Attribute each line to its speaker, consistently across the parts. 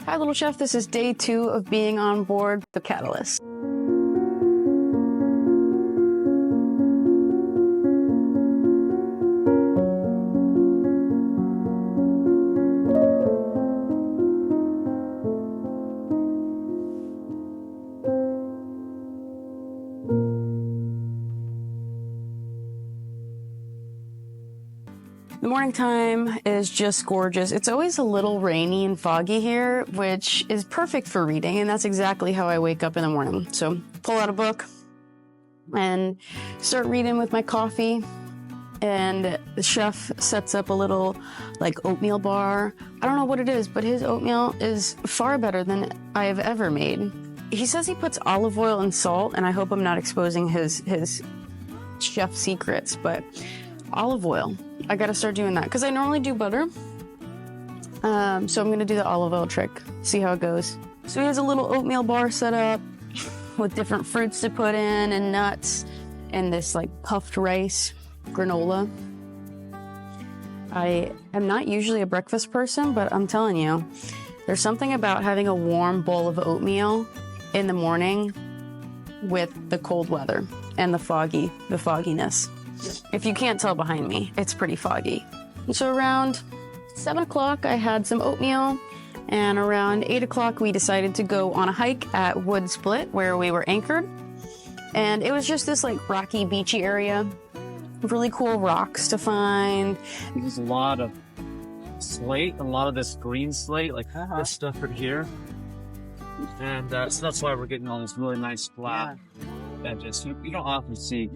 Speaker 1: Hi, Little Chef. This is day 2 of being on board the Catalyst. The morning time is just gorgeous. It's always a little rainy and foggy here, which is perfect for reading, and that's exactly how I wake up in the morning. So pull out a book and start reading with my coffee, and the chef sets up a little like oatmeal bar. I don't know what it is, but his oatmeal is far better than I have ever made. He says he puts olive oil and salt, and I hope I'm not exposing his chef secrets, but olive oil. I gotta start doing that because I normally do butter. So I'm gonna do the olive oil trick, see how it goes. So he has a little oatmeal bar set up with different fruits to put in and nuts and this like puffed rice granola. I am not usually a breakfast person, but I'm telling you, there's something about having a warm bowl of oatmeal in the morning with the cold weather and the fogginess. If you can't tell behind me, it's pretty foggy. And so around 7 o'clock, I had some oatmeal, and around 8 o'clock, we decided to go on a hike at Woodsplit, where we were anchored. And it was just this like rocky, beachy area, really cool rocks to find.
Speaker 2: There's a lot of slate, a lot of this green slate, like this stuff right here. And so that's why we're getting all this really nice flat edges. You don't often see.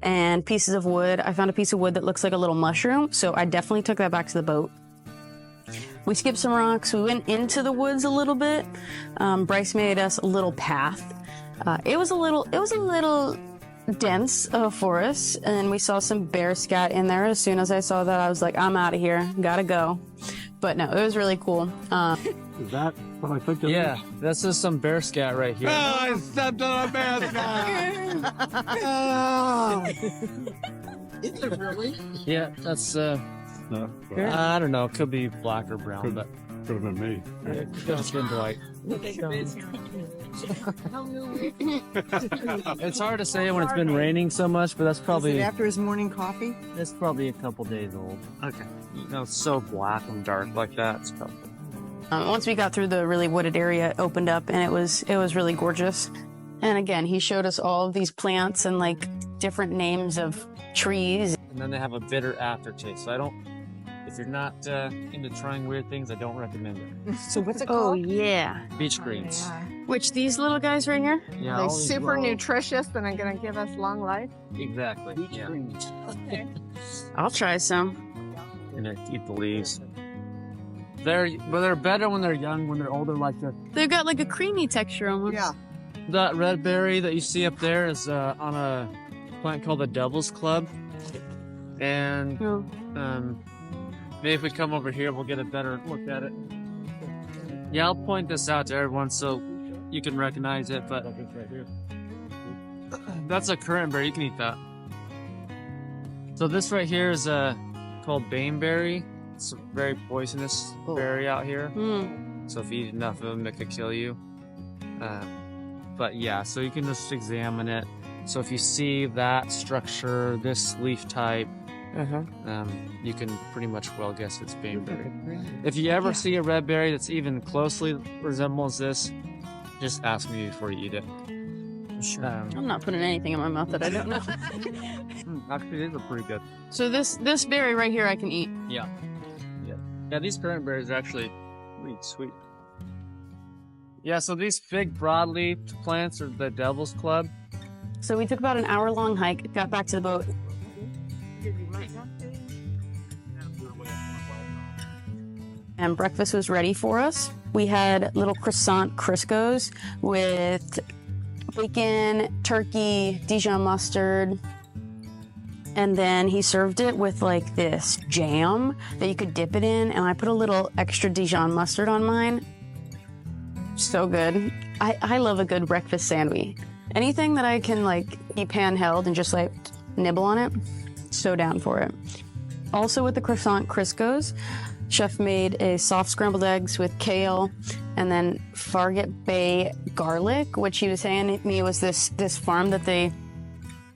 Speaker 1: And pieces of wood. I found a piece of wood that looks like a little mushroom, so I definitely took that back to the boat. We skipped some rocks. We went into the woods a little bit. Bryce made us a little path. It was a little dense forest, and we saw some bear scat in there. As soon as I saw that, I was like, I'm out of here. Gotta go. But no, it was really cool.
Speaker 3: Is that what I think it is?
Speaker 2: Yeah, this is some bear scat right here.
Speaker 3: Oh, I stepped on a bear scat! Is it really?
Speaker 2: Yeah, that's,
Speaker 3: No.
Speaker 2: I don't know, it could be black or brown, but
Speaker 3: Could have been me.
Speaker 2: it could have been white. It's hard to say when it's been raining so much, but that's probably...
Speaker 4: Is it after his morning coffee?
Speaker 2: It's probably a couple days old. Okay. You know, it's so black and dark like that, it's probably...
Speaker 1: Once we got through the really wooded area, it opened up, and it was really gorgeous. And again, he showed us all of these plants and like different names of trees.
Speaker 2: And then they have a bitter aftertaste, so if you're not into trying weird things, I don't recommend it.
Speaker 4: So what's it
Speaker 1: Oh
Speaker 4: called?
Speaker 1: yeah.
Speaker 2: Beach greens.
Speaker 1: Which, these little guys right here?
Speaker 2: Yeah,
Speaker 4: They're
Speaker 2: all these
Speaker 4: super
Speaker 2: little-
Speaker 4: nutritious and are going to give us long life.
Speaker 2: Exactly, yeah.
Speaker 4: Okay.
Speaker 1: I'll try some.
Speaker 2: And I eat the leaves. They're better when they're young. When they're older, like
Speaker 1: They've got like a creamy texture almost.
Speaker 4: Yeah.
Speaker 2: that red berry that you see up there is on a plant called the Devil's Club. And
Speaker 1: Oh.
Speaker 2: maybe if we come over here, we'll get a better look at it. Yeah, I'll point this out to everyone so you can recognize it. But that's a currant berry. You can eat that. So this right here is called baneberry. It's a very poisonous berry out here.
Speaker 1: Mm.
Speaker 2: So if you eat enough of them, it could kill you. But yeah, so you can just examine it. So if you see that structure, this leaf type, you can pretty much well guess it's baneberry. If you ever see a red berry that's even closely resembles this, just ask me before you eat it.
Speaker 1: I'm not putting anything in my mouth that I don't know.
Speaker 2: Actually, these are pretty good.
Speaker 1: So this berry right here I can eat.
Speaker 2: Yeah. Yeah, these currant berries are actually really sweet. Yeah, so these big broadleaf plants are the Devil's Club.
Speaker 1: So we took about an hour-long hike, got back to the boat. And breakfast was ready for us. We had little croissant Criscos with bacon, turkey, Dijon mustard, and then he served it with like this jam that you could dip it in, and I put a little extra Dijon mustard on mine. So good. I love a good breakfast sandwich. Anything that I can like keep handheld and just like nibble on it, so down for it. Also with the croissant Criscos, Chef made a soft scrambled eggs with kale and then Farragut Bay garlic, which he was saying to me was this farm that they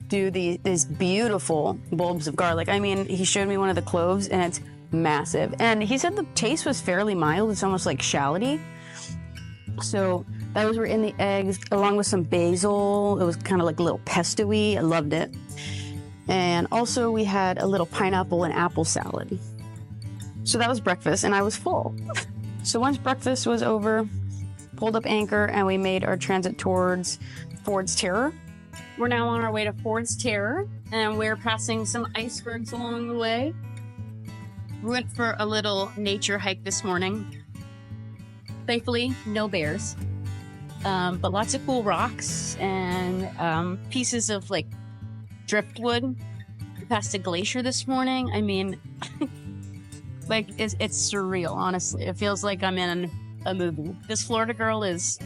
Speaker 1: do these beautiful bulbs of garlic. I mean, he showed me one of the cloves and it's massive. And he said the taste was fairly mild. It's almost like shalloty. So those were in the eggs along with some basil. It was kind of like a little pesto-y. I loved it. And also we had a little pineapple and apple salad. So that was breakfast and I was full. So once breakfast was over, pulled up anchor and we made our transit towards Ford's Terror. We're now on our way to Ford's Terror and we're passing some icebergs along the way. We went for a little nature hike this morning. Thankfully, no bears, but lots of cool rocks and pieces of like driftwood. We passed a glacier this morning. I mean, like it's surreal, honestly. It feels like I'm in a movie. This Florida girl is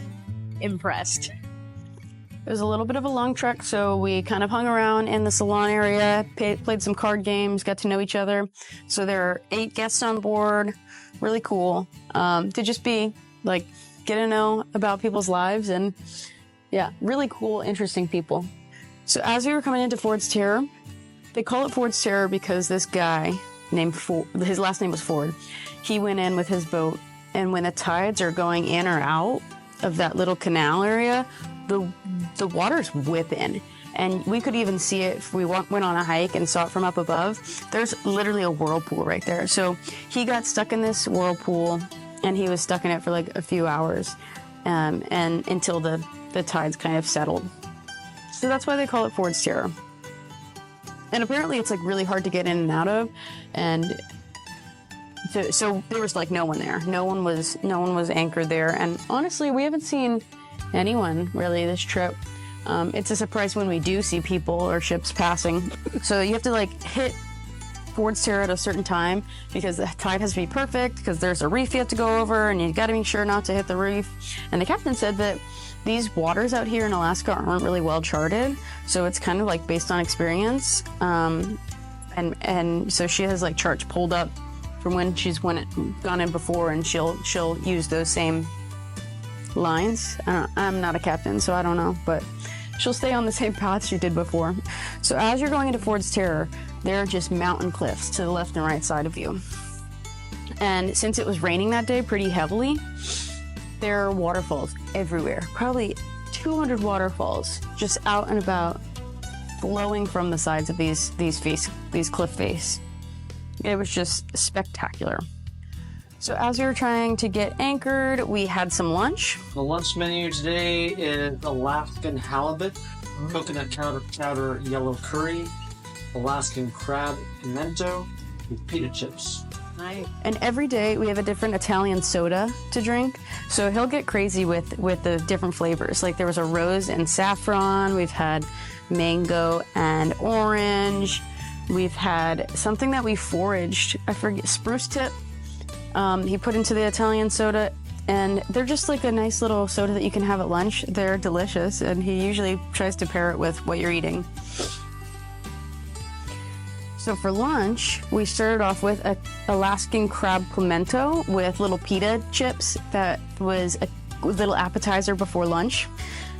Speaker 1: impressed. It was a little bit of a long trek, so we kind of hung around in the salon area, played some card games, got to know each other. So there are 8 guests on board. Really cool to just be like, get to know about people's lives and yeah, really cool, interesting people. So as we were coming into Ford's Terror, they call it Ford's Terror because this guy named Ford, his last name was Ford, he went in with his boat and when the tides are going in or out of that little canal area, the water's whipping. And we could even see it if we went on a hike and saw it from up above. There's literally a whirlpool right there. So he got stuck in this whirlpool and he was stuck in it for like a few hours and until the tides kind of settled. So that's why they call it Ford's Terror. And apparently it's like really hard to get in and out of. And so there was like no one there. No one was anchored there. And honestly, we haven't seen anyone really this trip. It's a surprise when we do see people or ships passing. So you have to like hit Ford's Terror at a certain time because the tide has to be perfect because there's a reef you have to go over and you got to make sure not to hit the reef. And the captain said that these waters out here in Alaska aren't really well charted. So it's kind of like based on experience. And so she has like charts pulled up from when she's gone in before and she'll use those same lines. I'm not a captain, so I don't know, but she'll stay on the same path she did before. So as you're going into Ford's Terror, there are just mountain cliffs to the left and right side of you. And since it was raining that day pretty heavily, there are waterfalls everywhere. Probably 200 waterfalls just out and about, flowing from the sides of these cliff face. It was just spectacular. So as we were trying to get anchored, we had some lunch.
Speaker 2: The lunch menu today is Alaskan halibut, coconut chowder yellow curry, Alaskan crab pimento, and pita chips.
Speaker 1: Nice. And every day we have a different Italian soda to drink. So he'll get crazy with the different flavors. Like there was a rose and saffron. We've had mango and orange. We've had something that we foraged. I forget, spruce tip. He put into the Italian soda, and they're just like a nice little soda that you can have at lunch. They're delicious, and he usually tries to pair it with what you're eating. So for lunch, we started off with a Alaskan crab pimento with little pita chips. That was a little appetizer before lunch.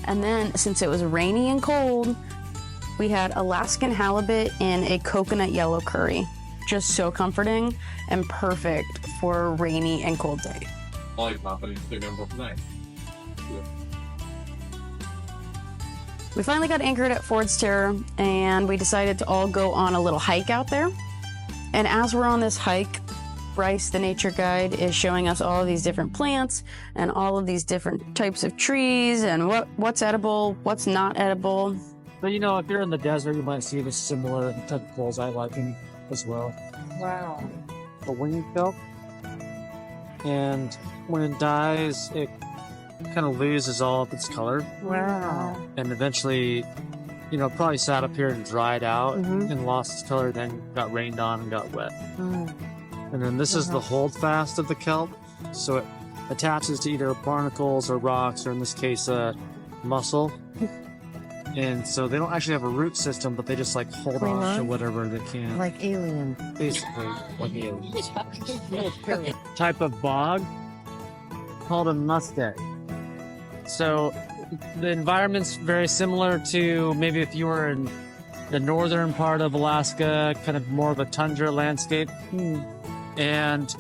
Speaker 1: And then, since it was rainy and cold, we had Alaskan halibut in a coconut yellow curry. Just so comforting and perfect for a rainy and cold day. We finally got anchored at Ford's Terror and we decided to all go on a little hike out there. And as we're on this hike, Bryce, the nature guide, is showing us all of these different plants and all of these different types of trees and what's edible, what's not edible.
Speaker 2: But you know, if you're in the desert, you might see the similar type of bonsai-liking as well.
Speaker 4: Wow.
Speaker 2: A winged kelp. And when it dies, it kind of loses all of its color.
Speaker 4: Wow.
Speaker 2: And eventually, you know, probably sat up here and dried out and lost its color, then got rained on and got wet. And then this is the holdfast of the kelp. So it attaches to either barnacles or rocks, or in this case, mussel. And so they don't actually have a root system, but they just like hold
Speaker 4: Cling
Speaker 2: on to
Speaker 4: on?
Speaker 2: whatever they can.
Speaker 4: Like alien.
Speaker 2: Basically, like aliens. Type of bog called a muskeg. So the environment's very similar to maybe if you were in the northern part of Alaska, kind of more of a tundra landscape. And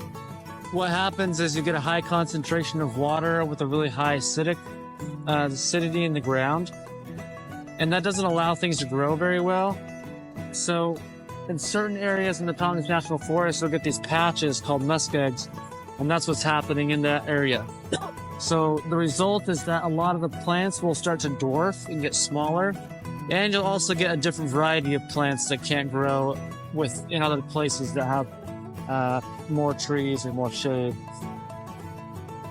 Speaker 2: what happens is you get a high concentration of water with a really high acidity in the ground. And that doesn't allow things to grow very well. So in certain areas in the Tongass National Forest, you'll get these patches called muskegs, and that's what's happening in that area. So the result is that a lot of the plants will start to dwarf and get smaller, and you'll also get a different variety of plants that can't grow in other places that have more trees and more shade.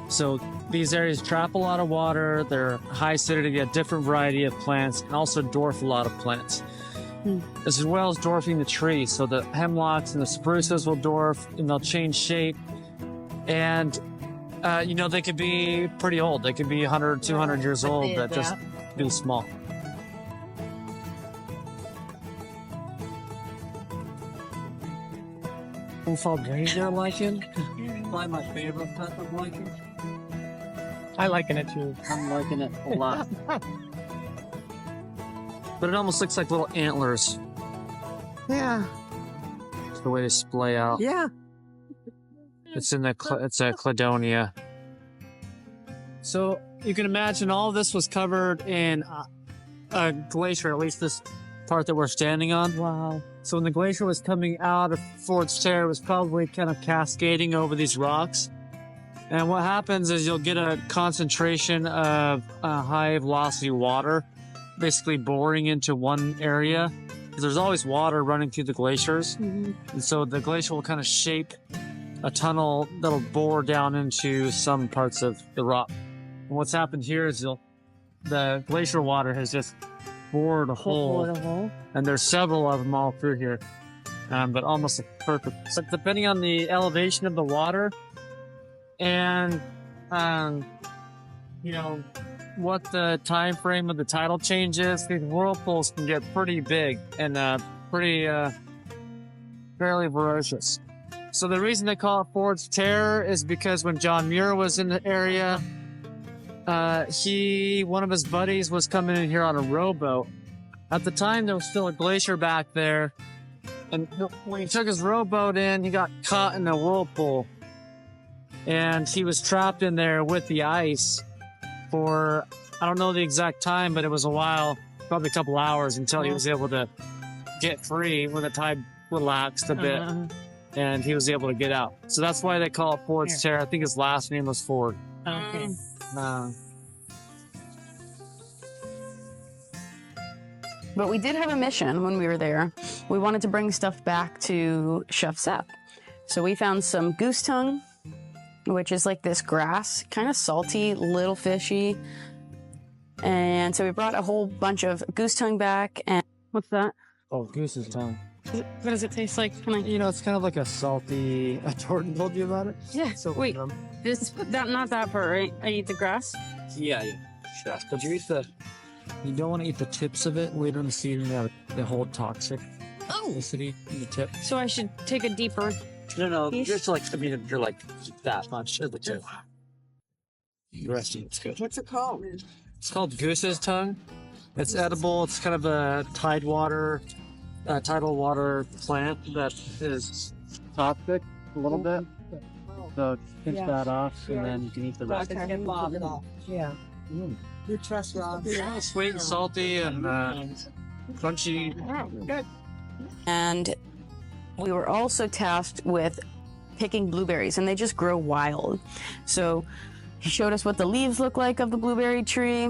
Speaker 2: So these areas trap a lot of water, they're high acidity, a different variety of plants, and also dwarf a lot of plants. As well as dwarfing the trees. So the hemlocks and the spruces will dwarf and they'll change shape. And, they could be pretty old. They could be 100, 200 years old, but just be small. Unforgettable lichen. Probably my favorite type of lichen.
Speaker 4: I liking it too.
Speaker 2: I'm liking it a lot. But it almost looks like little antlers.
Speaker 4: Yeah.
Speaker 2: It's the way they splay out.
Speaker 4: Yeah.
Speaker 2: It's a cladonia. So you can imagine all of this was covered in a glacier, at least this part that we're standing on.
Speaker 4: Wow.
Speaker 2: So when the glacier was coming out of Ford's Chair, it was probably kind of cascading over these rocks. And what happens is you'll get a concentration of high velocity water basically boring into one area. There's always water running through the glaciers. And so the glacier will kind of shape a tunnel that'll bore down into some parts of the rock. And what's happened here is the glacier water has just bored a hole. And there's several of them all through here. But almost perfect. So depending on the elevation of the water and, what the time frame of the tidal change is, these whirlpools can get pretty big and pretty fairly ferocious. So the reason they call it Ford's Terror is because when John Muir was in the area, one of his buddies was coming in here on a rowboat. At the time, there was still a glacier back there, and when he took his rowboat in, he got caught in a whirlpool, and he was trapped in there with the ice for, I don't know the exact time, but it was a while, probably a couple hours until he was able to get free when the tide relaxed a bit, and he was able to get out. So that's why they call it Ford's Terror. I think his last name was Ford.
Speaker 1: Okay. But we did have a mission when we were there. We wanted to bring stuff back to Chef Sepp. So we found some goose tongue, which is like this grass, kind of salty, little fishy. And so we brought a whole bunch of goose tongue back. And what's that?
Speaker 2: Oh, goose's tongue.
Speaker 1: What does it taste like?
Speaker 2: It's kind of like a salty. Jordan told you about it.
Speaker 1: Yeah.
Speaker 2: So
Speaker 1: wait, not that part, right? I eat the grass.
Speaker 2: Yeah. But you don't want to eat the tips of it. Later in the season, they hold toxicity in the tip.
Speaker 1: So I should take a deeper.
Speaker 2: No.
Speaker 1: Piece?
Speaker 2: You're like that much of the tip. The rest of it's good.
Speaker 4: What's it called?
Speaker 2: It's called goose's tongue. It's edible. It's kind of a tidal water plant that is toxic a little bit. So pinch that off, and then you can eat the rest.
Speaker 4: Yeah. You trust Rob.
Speaker 2: Yeah, sweet and salty and crunchy.
Speaker 4: Good.
Speaker 1: And we were also tasked with picking blueberries, and they just grow wild. So he showed us what the leaves look like of the blueberry tree,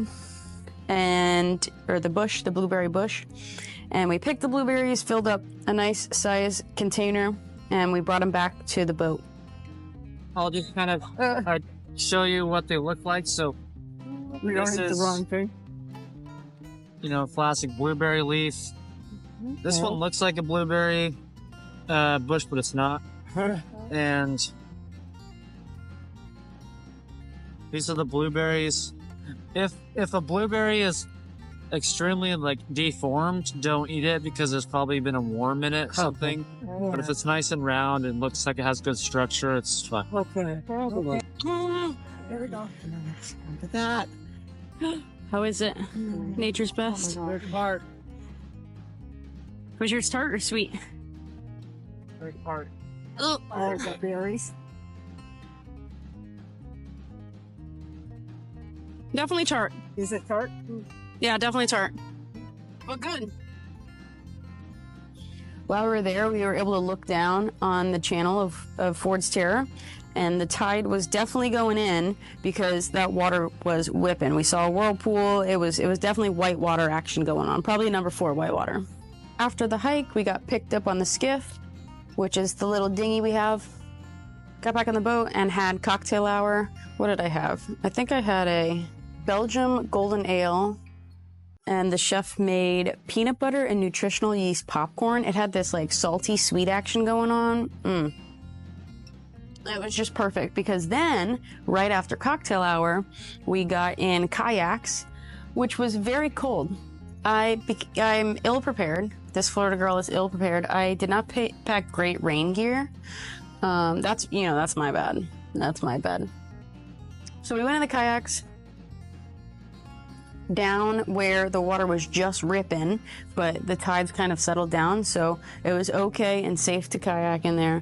Speaker 1: or the blueberry bush. And we picked the blueberries, filled up a nice size container, and we brought them back to the boat.
Speaker 2: I'll just kind of show you what they look like. So
Speaker 4: We don't eat the wrong thing.
Speaker 2: Classic blueberry leaf. This one looks like a blueberry bush, but it's not. And these are the blueberries. If a blueberry is extremely like deformed, don't eat it because there's probably been a worm in it, something. But if it's nice and round and looks like it has good structure, it's fine.
Speaker 4: Okay. Okay. There we go. Look at that.
Speaker 1: How is it? Nature's best.
Speaker 4: Very hard.
Speaker 1: Was yours tart or sweet?
Speaker 4: Very hard.
Speaker 1: Ugh.
Speaker 4: Oh, the berries.
Speaker 1: Definitely tart.
Speaker 4: Is it tart?
Speaker 1: Yeah, definitely tart. But good. While we were there, we were able to look down on the channel of Ford's Terror, and the tide was definitely going in because that water was whipping. We saw a whirlpool. It was definitely whitewater action going on. Probably number 4 whitewater. After the hike, we got picked up on the skiff, which is the little dinghy we have. Got back on the boat and had cocktail hour. What did I have? I think I had a Belgium golden ale, and the chef made peanut butter and nutritional yeast popcorn. It had this like salty sweet action going on. It was just perfect because then right after cocktail hour, we got in kayaks, which was very cold. I'm ill prepared. This Florida girl is ill prepared. I did not pack great rain gear. That's my bad. That's my bad. So we went in the kayaks down where the water was just ripping, but the tides kind of settled down, so it was okay and safe to kayak in there.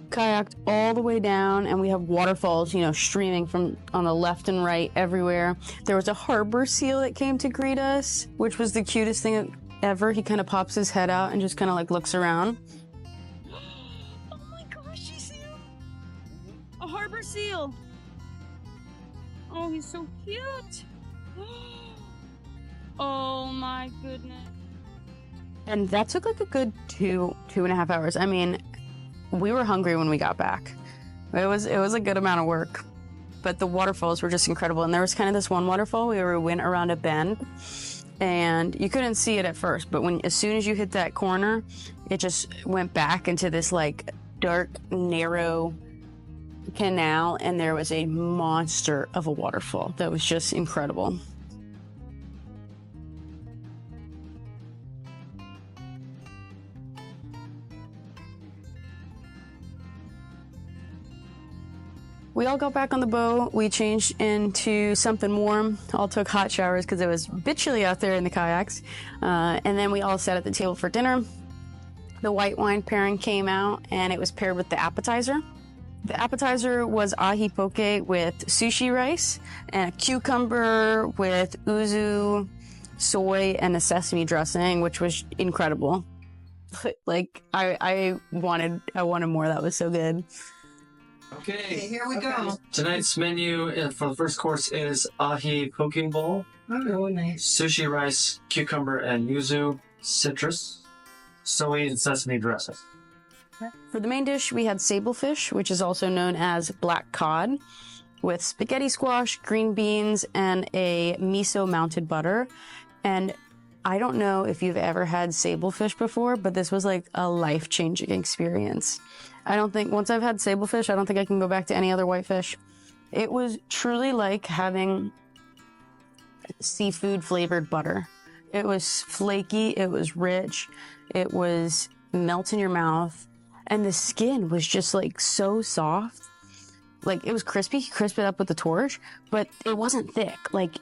Speaker 1: Kayaked all the way down, and we have waterfalls, streaming from on the left and right everywhere. There was a harbor seal that came to greet us, which was the cutest thing ever. He kind of pops his head out and just kind of like looks around. Oh my gosh, you see him? A harbor seal. Oh, he's so cute. Oh my goodness. And that took like a good 2.5 hours. I mean, we were hungry when we got back. It was a good amount of work, but the waterfalls were just incredible. And there was kind of this one waterfall where we went around a bend, and you couldn't see it at first, but as soon as you hit that corner, it just went back into this like dark, narrow canal, and there was a monster of a waterfall that was just incredible. We all got back on the boat. We changed into something warm. All took hot showers because it was a bit chilly out there in the kayaks. And then we all sat at the table for dinner. The white wine pairing came out, and it was paired with the appetizer. The appetizer was ahi poke with sushi rice and a cucumber with yuzu, soy, and a sesame dressing, which was incredible. Like I wanted more. That was so good.
Speaker 2: Okay,
Speaker 4: here we go.
Speaker 2: Tonight's menu for the first course is ahi poke bowl,
Speaker 4: Oh, nice.
Speaker 2: sushi rice, cucumber and yuzu, citrus, soy and sesame dressing.
Speaker 1: For the main dish, we had sablefish, which is also known as black cod, with spaghetti squash, green beans, and a miso mounted butter. And I don't know if you've ever had sablefish before, but this was like a life-changing experience. Once I've had sablefish, I don't think I can go back to any other whitefish. It was truly like having seafood flavored butter. It was flaky, it was rich, it was melt in your mouth, and the skin was just like so soft. Like it was crispy, you crisp it up with the torch, but it wasn't thick. Like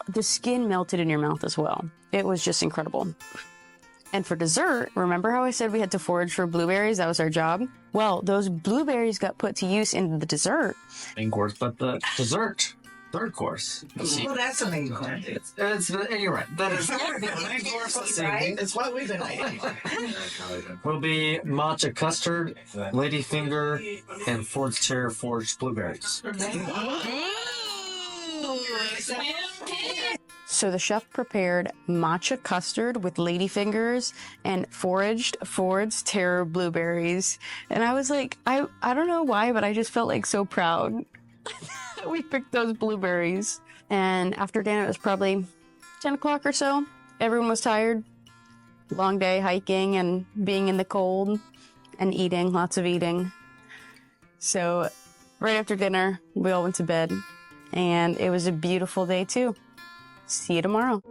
Speaker 1: the skin melted in your mouth as well. It was just incredible. And for dessert, remember how I said we had to forage for blueberries? That was our job. Well, those blueberries got put to use in the dessert.
Speaker 2: Main course, but the dessert, third course.
Speaker 4: Oh, that's amazing.
Speaker 2: You're right. That is the main course. Let's see.
Speaker 4: Right? It's what we've been waiting for.
Speaker 2: Will be matcha custard, ladyfinger, and Ford's Terror foraged blueberries.
Speaker 1: So the chef prepared matcha custard with ladyfingers and foraged Ford's Terror blueberries. And I was like, I don't know why, but I just felt like so proud that we picked those blueberries. And after dinner, it was probably 10 o'clock or so. Everyone was tired. Long day hiking and being in the cold and eating, lots of eating. So right after dinner, we all went to bed. And it was a beautiful day too. See you tomorrow.